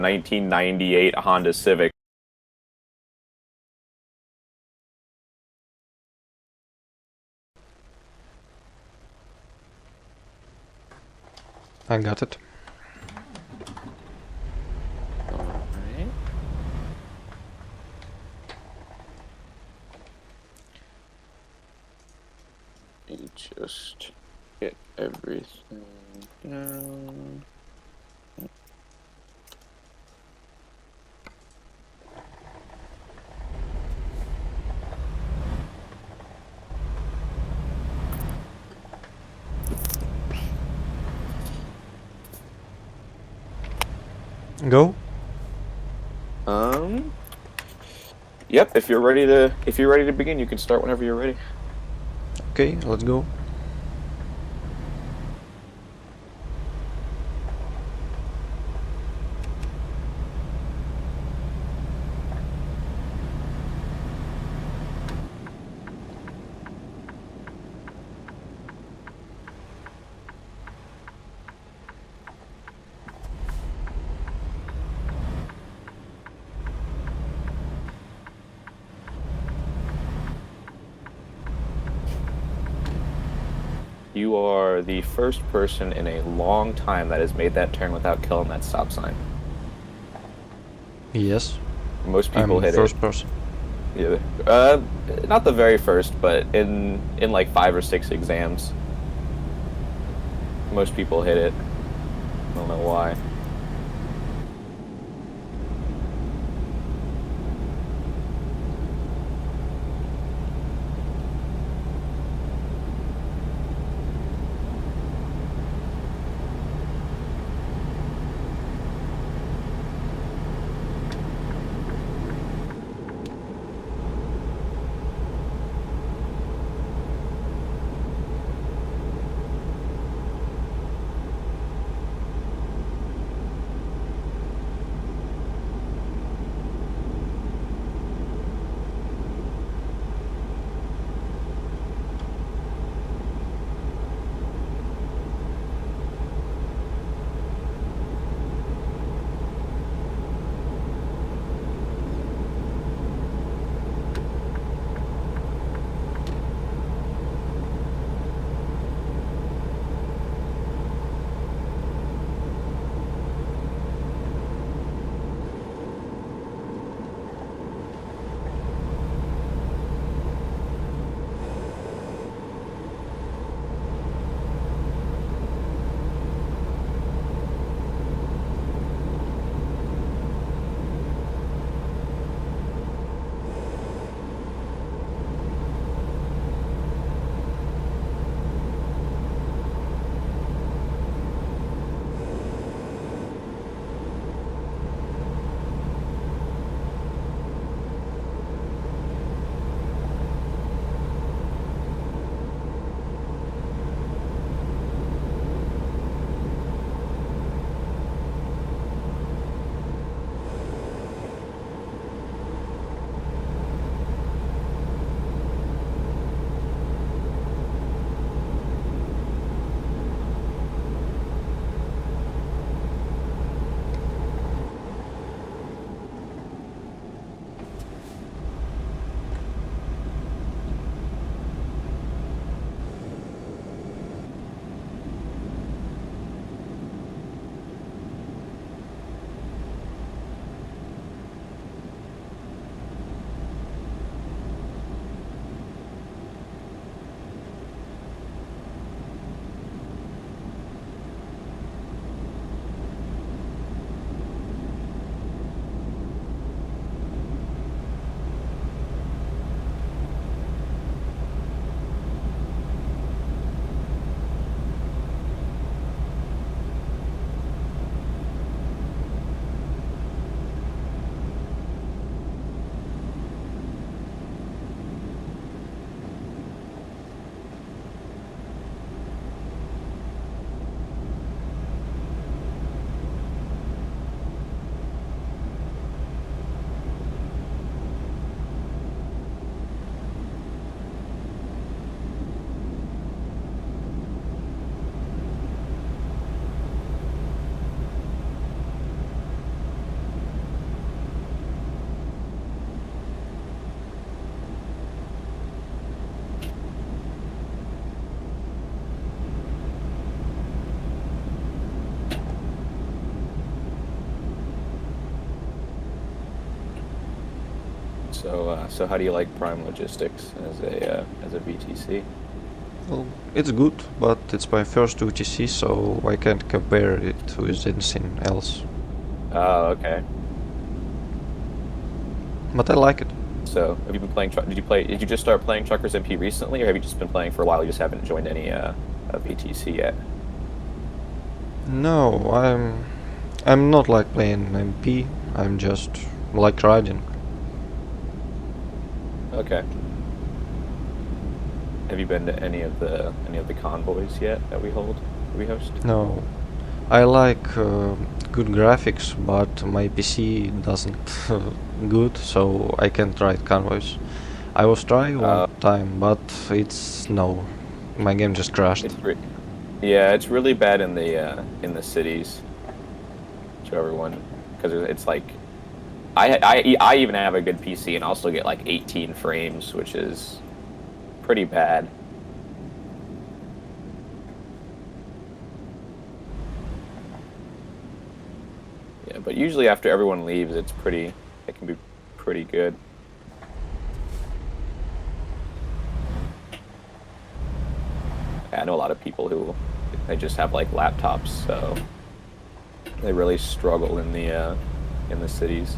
1998 Honda Civic. I got it. Alright. Let me just get everything down. Go. Yep, if you're ready to begin, you can start whenever you're ready. Okay, let's go. You are the first person in a long time that has made that turn without killing that stop sign. Yes. Most people hit first it. person. Yeah. Not the very first, but in like 5 or 6 exams, most people hit it. I don't know why. So how do you like Prime Logistics as a VTC? Well, it's good, but it's my first UTC, so I can't compare it with anything else. Oh, okay. But I like it. So have you been playing? Did you just start playing Truckers MP recently, or have you just been playing for a while? You just haven't joined any VTC yet. No, I'm not like playing MP. I'm just like riding. Okay. Have you been to any of the convoys yet that we host? No, I like good graphics, but my PC doesn't good, so I can't ride convoys. I was trying one time, but it's no. My game just crashed. Yeah, it's really bad in the cities. To everyone, because it's like I even have a good PC and also get like 18 frames, which is pretty bad. Yeah, but usually after everyone leaves, it can be pretty good. I know a lot of people who they just have like laptops, so they really struggle in the cities.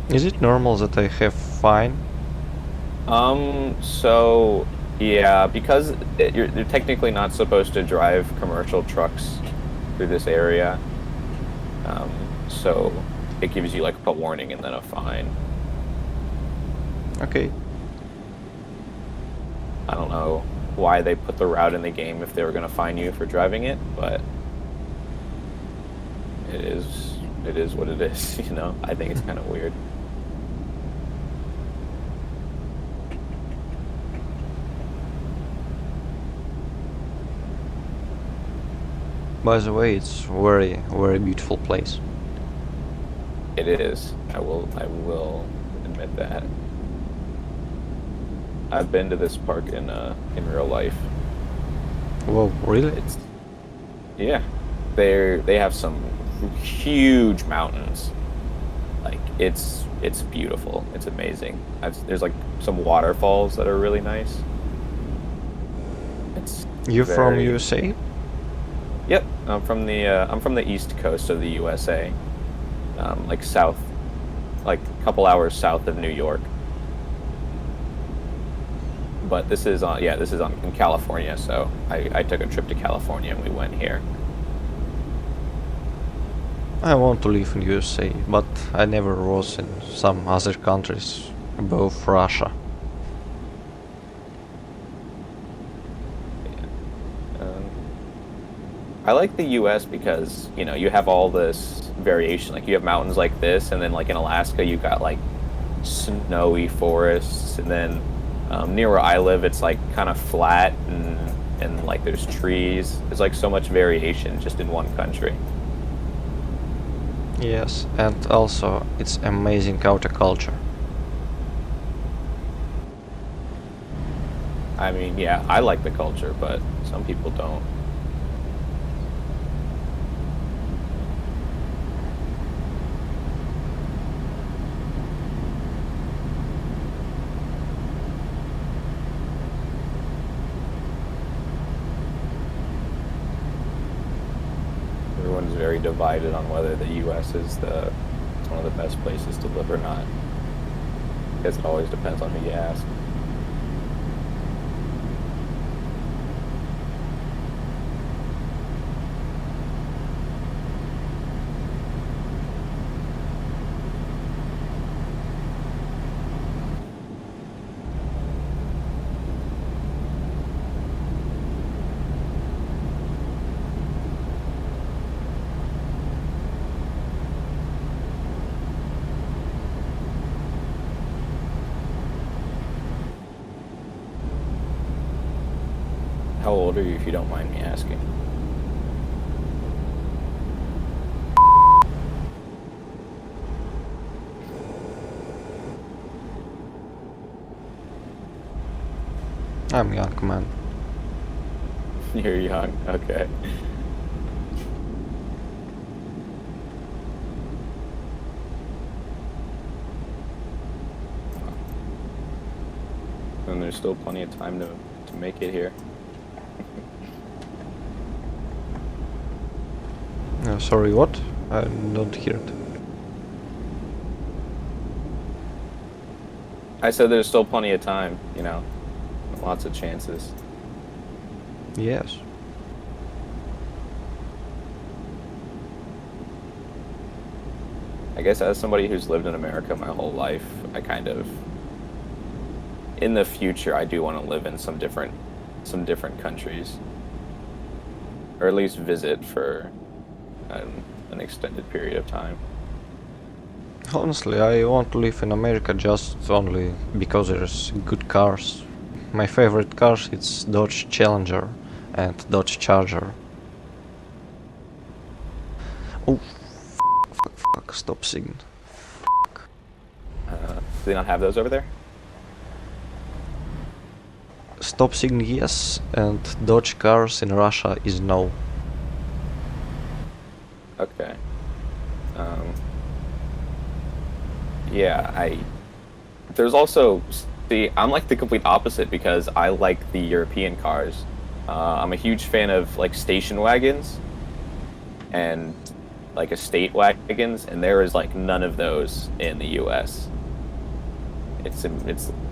Is it normal that I have fine? So yeah, because you're technically not supposed to drive commercial trucks through this area. So it gives you like a warning and then a fine. Okay. I don't know why they put the route in the game if they were going to fine you for driving it, but it is what it is, you know? I think it's kind of weird. By the way, it's very, very beautiful place. It is. I will admit that. I've been to this park in real life. Whoa, really? Yeah. They have some huge mountains. Like it's beautiful. It's amazing. There's like some waterfalls that are really nice. You're from USA? Yep, I'm from the east coast of the USA, like south, like a couple hours south of New York. But this is in California, so I took a trip to California and we went here. I want to live in USA, but I never was in some other countries above Russia. I like the U.S. because, you know, you have all this variation. Like, you have mountains like this, and then, like, in Alaska, you got, like, snowy forests, and then near where I live, it's, like, kind of flat, and, like, there's trees. There's, like, so much variation just in one country. Yes, and also it's amazing counterculture. I mean, yeah, I like the culture, but some people don't. Everyone's very divided on whether the U.S. is one of the best places to live or not. Because it always depends on who you ask. How old are you, if you don't mind me asking? I'm young man. You're young. Okay. And there's still plenty of time to make it here. Sorry, what? I don't hear it. I said there's still plenty of time, you know, lots of chances. Yes. I guess as somebody who's lived in America my whole life, I kind of, in the future, I do want to live in some different countries, or at least visit for an extended period of time. Honestly, I want to live in America just only because there's good cars. My favorite cars it's Dodge Challenger and Dodge Charger. Oh, fuck, stop sign. Do they not have those over there? Stop sign yes, and Dodge cars in Russia is no. Okay. Yeah, there's also, see, I'm like the complete opposite because I like the European cars. I'm a huge fan of like station wagons and like estate wagons, and there is like none of those in the US. It's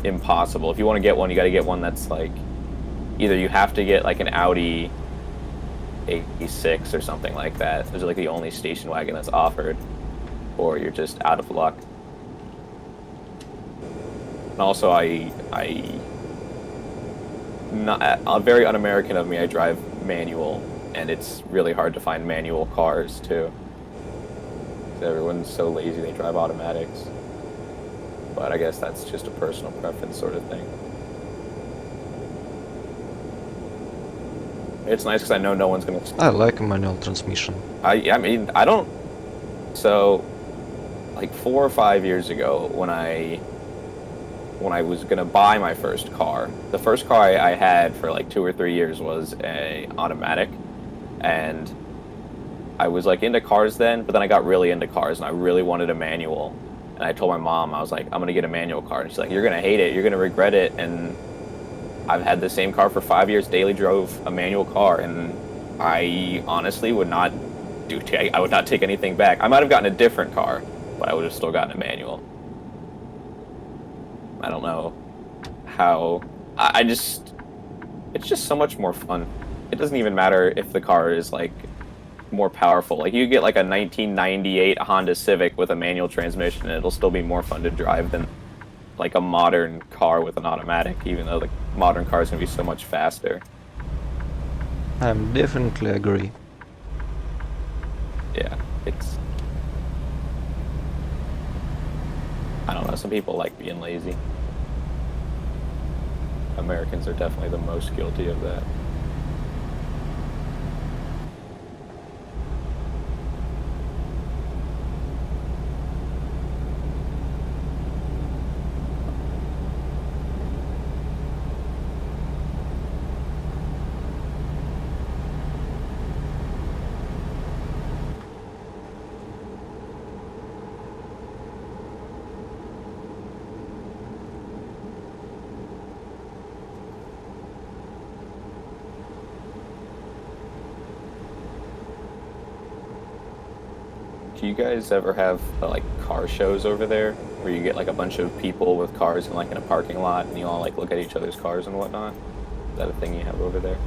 impossible. If you want to get one, you got to get one that's like, either you have to get like an Audi A6 or something like that. Those are like the only station wagon that's offered, or you're just out of luck. And also, very un-American of me, I drive manual, and it's really hard to find manual cars too. Everyone's so lazy they drive automatics. But I guess that's just a personal preference sort of thing. It's nice because I know no one's gonna. I like a manual transmission. I mean, I don't. So, like 4 or 5 years ago, when I was gonna buy my first car, the first car I had for like 2 or 3 years was a automatic, and I was like into cars then, but then I got really into cars and I really wanted a manual. And I told my mom, I was like, I'm gonna get a manual car, and she's like, you're gonna hate it, you're gonna regret it. And I've had the same car for 5 years, daily drove a manual car, and I honestly would not I would not take anything back. I might have gotten a different car, but I would have still gotten a manual. I don't know how. It's just so much more fun. It doesn't even matter if the car is like more powerful. Like you get like a 1998 Honda Civic with a manual transmission, and it'll still be more fun to drive than like a modern car with an automatic, even though the modern car is going to be so much faster. I definitely agree. Yeah, I don't know, some people like being lazy. Americans are definitely the most guilty of that. Do you guys ever have like car shows over there, where you get like a bunch of people with cars in like in a parking lot, and you all like look at each other's cars and whatnot? Is that a thing you have over there?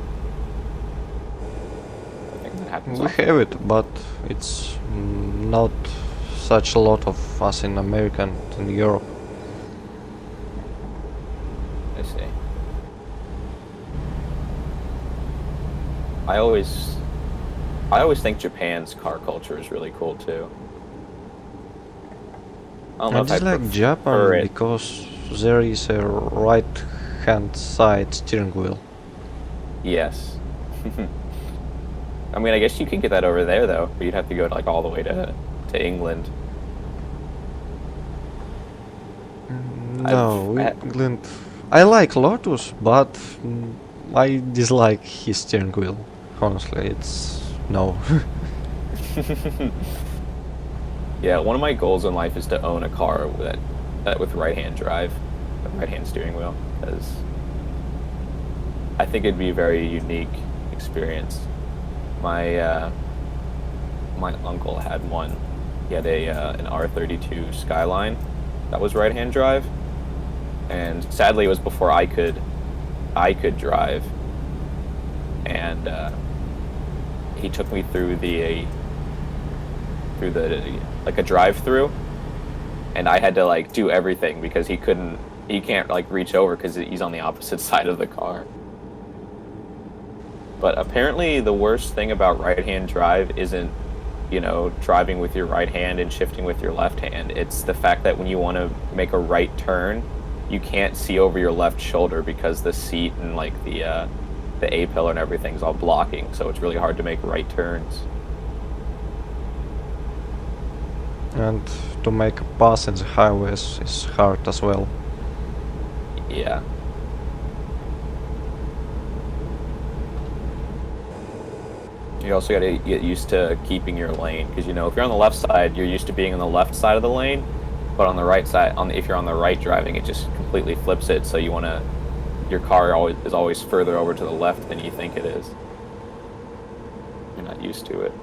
I think that happens. We have it, but it's not such a lot of us in America and in Europe. I see. I always think Japan's car culture is really cool too. I don't know I if I dislike prefer Japan it. because there is a right hand side steering wheel. Yes. I mean, I guess you could get that over there though, but you'd have to go like all the way to England. No, I've- England I like Lotus, but I dislike his steering wheel. Honestly, it's no. Yeah, one of my goals in life is to own a car that with right-hand drive, a right-hand steering wheel, because I think it'd be a very unique experience. My my uncle had one. He had an R32 Skyline that was right-hand drive, and sadly it was before I could drive. And he took me through the like a drive-through, and I had to like do everything because he can't like reach over because he's on the opposite side of the car. But apparently the worst thing about right-hand drive isn't, you know, driving with your right hand and shifting with your left hand. It's the fact that when you want to make a right turn, you can't see over your left shoulder because the seat and like the A-pillar and everything's all blocking, so it's really hard to make right turns. And to make a pass in the highways is hard as well. Yeah. You also got to get used to keeping your lane, because, you know, if you're on the left side, you're used to being on the left side of the lane, but on the right side, if you're on the right driving, it just completely flips it, so your car is always further over to the left than you think it is. You're not used to it.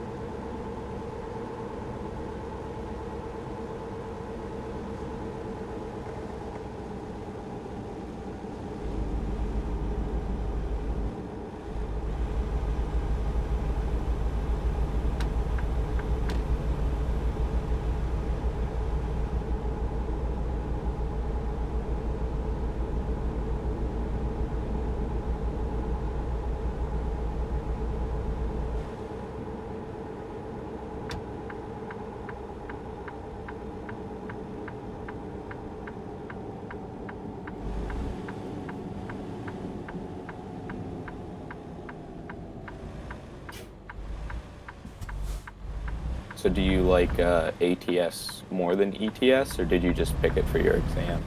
So do you like ATS more than ETS, or did you just pick it for your exam?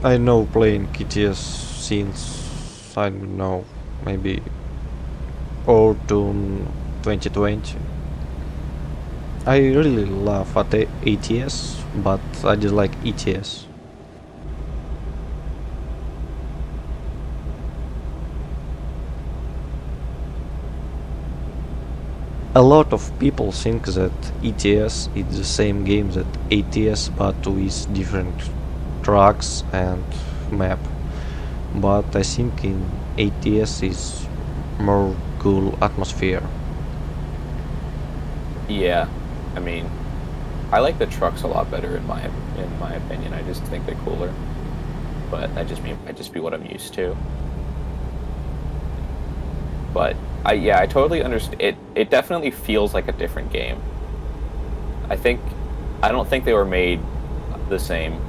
I know playing ETS since, I don't know, maybe autumn 2020. I really love ATS, but I dislike ETS. A lot of people think that ETS is the same game that ATS, but with different tracks and map. But I think in ATS is more cool atmosphere. Yeah, I mean, I like the trucks a lot better in my opinion. I just think they're cooler, but that might just be what I'm used to. But I totally understand. It definitely feels like a different game. I don't think they were made the same.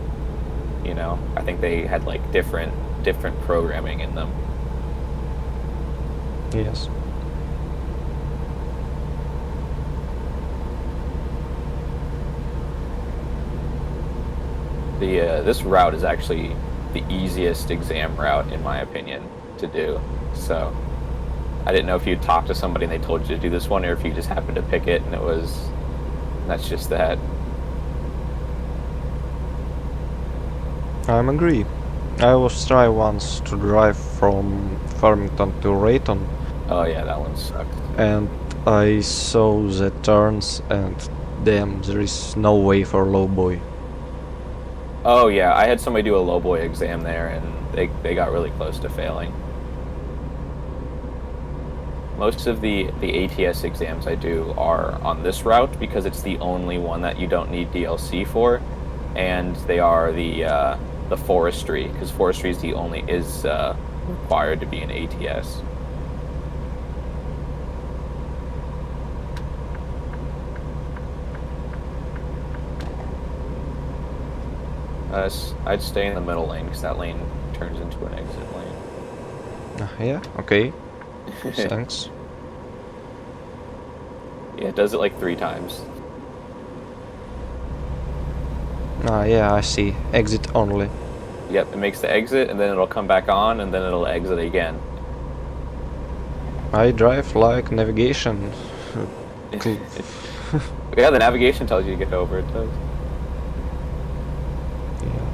You know, I think they had like different programming in them. Yes. This route is actually the easiest exam route in my opinion to do. So I didn't know if you'd talk to somebody and they told you to do this one, or if you just happened to pick it and that's just that. I'm agree. I was try once to drive from Farmington to Rayton. Oh yeah, that one sucked. And I saw the turns and damn, there is no way for lowboy. Oh yeah, I had somebody do a lowboy exam there and they got really close to failing. Most of the ATS exams I do are on this route because it's the only one that you don't need DLC for, and they are the forestry, because forestry is required to be an ATS. I'd stay in the middle lane because that lane turns into an exit lane. Yeah, okay. Thanks. Yeah, it does it like 3 times. Ah, yeah, I see. Exit only. Yep, it makes the exit, and then it'll come back on, and then it'll exit again. I drive like navigation. Yeah, the navigation tells you to get over, it does. Yeah.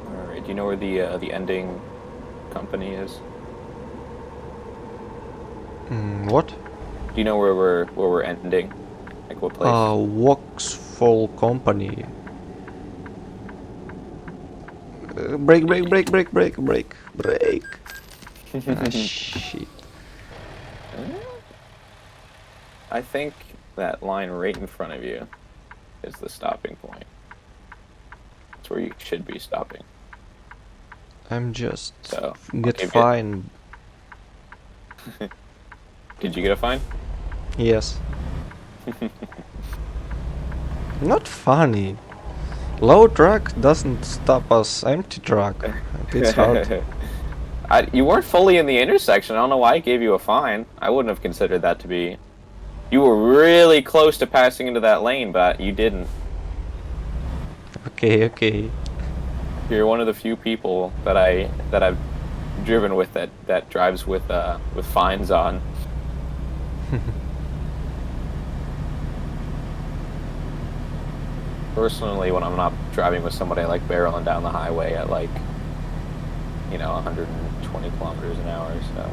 Alright, do you know where the ending company is? What? Do you know where we're ending? Like what place? Vauxhall Company. Brake, brake, brake, brake, brake, brake, brake. Ah, shit. I think that line right in front of you is the stopping point. That's where you should be stopping. I'm just So, get give it- fine. Did you get a fine? Yes. Not funny. Low truck doesn't stop us empty truck. It's hard. You weren't fully in the intersection. I don't know why I gave you a fine. I wouldn't have considered that to be... You were really close to passing into that lane, but you didn't. Okay, okay. You're one of the few people that I've driven with that drives with fines on. Personally, when I'm not driving with somebody, I like barreling down the highway at like, 120 kilometers an hour, so.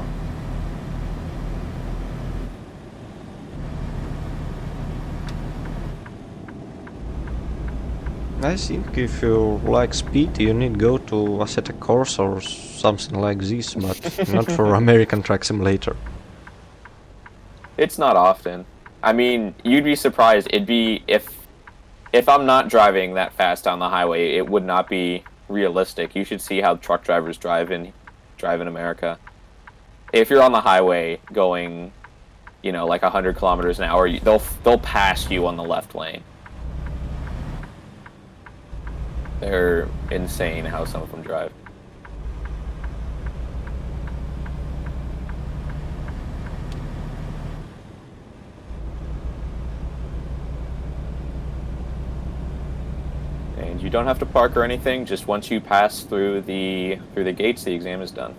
I think if you like speed, you need go to Assetto Corsa or something like this, but not for American Truck Simulator. It's not often. I mean, you'd be surprised. It'd be if I'm not driving that fast on the highway, it would not be realistic. You should see how truck drivers drive in America. If you're on the highway going, like 100 kilometers an hour, they'll pass you on the left lane. They're insane how some of them drive. And you don't have to park or anything. Just once you pass through the gates, the exam is done.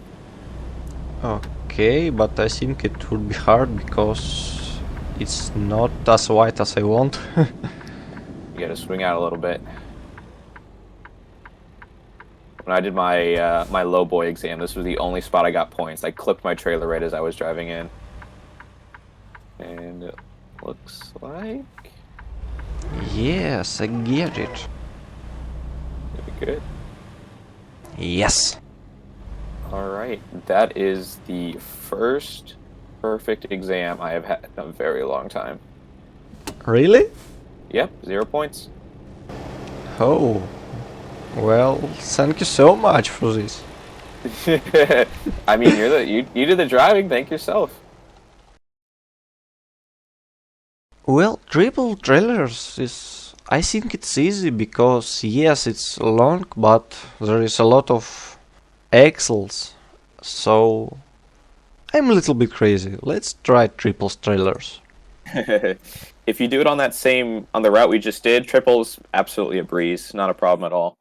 Okay, but I think it would be hard because it's not as wide as I want. You gotta swing out a little bit. When I did my my low boy exam, this was the only spot I got points. I clipped my trailer right as I was driving in. And it looks like... Yes, I get it. It'll be good. Yes. Alright, that is the first perfect exam I have had in a very long time. Really? Yep, 0 points. Oh. Well, thank you so much for this. I mean, you did the driving, thank yourself. Well, triple trailers is... I think it's easy because, yes, it's long, but there is a lot of axles. So... I'm a little bit crazy. Let's try triple trailers. If you do it on the route we just did, triple's absolutely a breeze, not a problem at all.